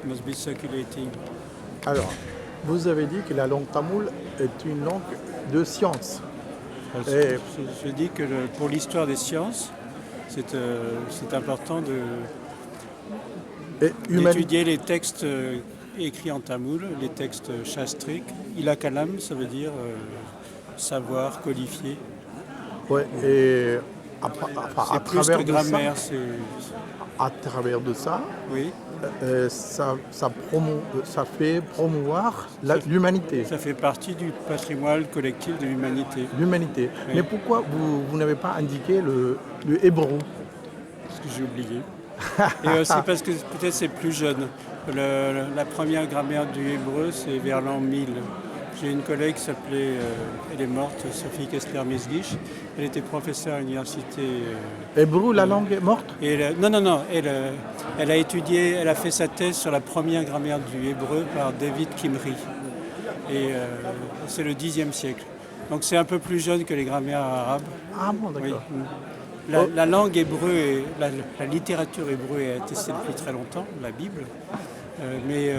must be circulating. Alors, vous avez dit que la langue tamoule est une langue de science. Et- Je dis que pour l'histoire des sciences, c'est important Et d'étudier les textes écrits en tamoul, les textes shastriques. Ilakalam, ça veut dire savoir, codifier. ouais, et enfin, C'est plus que grammaire, à travers de ça, oui. ça fait promouvoir l'humanité. Ça fait partie du patrimoine collectif de l'humanité. L'humanité. Oui. Mais pourquoi vous n'avez pas indiqué le hébreu? Ce que j'ai oublié. Et aussi parce que peut-être c'est plus jeune. La première grammaire du hébreu, c'est vers l'an 1000. J'ai une collègue qui s'appelait, elle est morte, Sophie Kessler-Mesguich. Elle était professeure à l'université. Hébreu, la langue est morte? Et non. Elle a étudié, elle a fait sa thèse sur la première grammaire du hébreu par David Kimri. Et c'est le Xe siècle. Donc c'est un peu plus jeune que les grammaires arabes. Ah bon, Oui. d'accord. La langue hébreu, la littérature hébreu est attestée depuis très longtemps, la Bible, mais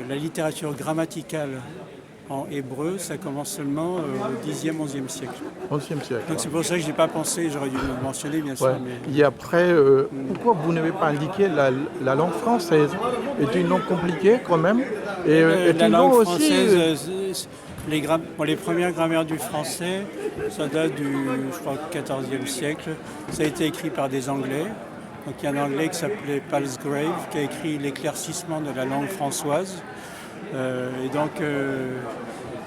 la littérature grammaticale en hébreu, ça commence seulement au Xe, XIe siècle. 11e siècle. Donc c'est pour ça que je n'ai pas pensé, j'aurais dû le mentionner bien sûr. Ouais. Mais... Et après, pourquoi vous n'avez pas indiqué la langue française? Est une langue compliquée quand même. Et est la une langue langue française, aussi. les premières grammaires du français, ça date du, je crois, 14e siècle. Ça a été écrit par des Anglais. Donc il y a un Anglais qui s'appelait Palsgrave qui a écrit l'éclaircissement de la langue françoise.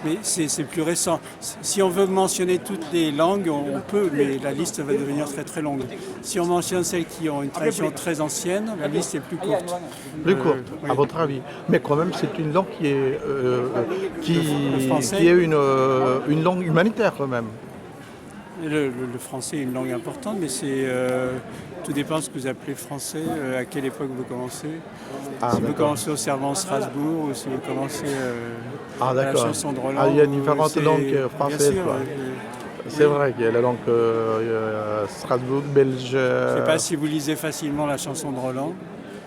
Mais c'est plus récent. Si on veut mentionner toutes les langues, on peut, mais la liste va devenir très très longue. Si on mentionne celles qui ont une tradition très ancienne, la liste est plus courte. Plus courte, Oui. à votre avis. Mais quand même, c'est une langue Le français. qui est une langue humanitaire quand même. Le français est une langue importante, mais tout dépend de ce que vous appelez français, à quelle époque vous commencez. Si vous commencez au Servan Strasbourg ou si vous commencez à la d'accord. chanson de Roland. Ah, il y a différentes langues françaises. Bien sûr, quoi. C'est vrai qu'il y a la langue Strasbourg, belge. Je ne sais pas si vous lisez facilement la chanson de Roland.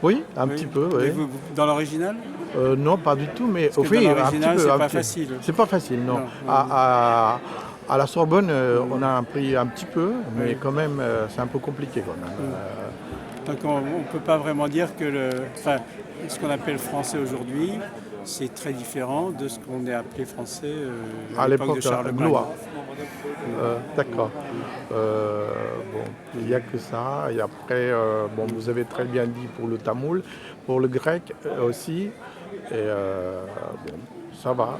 Oui, un Oui. petit peu, Mais oui. dans l'original? Non, pas du tout, mais Parce que dans l'original, c'est pas petit peu. facile. C'est pas facile, non. Non. À la Sorbonne, on a appris un petit peu, mais quand même, c'est un peu compliqué quand même. Donc on ne peut pas vraiment dire que ce qu'on appelle français aujourd'hui, c'est très différent de ce qu'on est appelé français à l'époque de Charlemagne. Blois. D'accord. Bon, il n'y a que ça. Et après, vous avez très bien dit pour le tamoul, pour le grec aussi. Et ça va.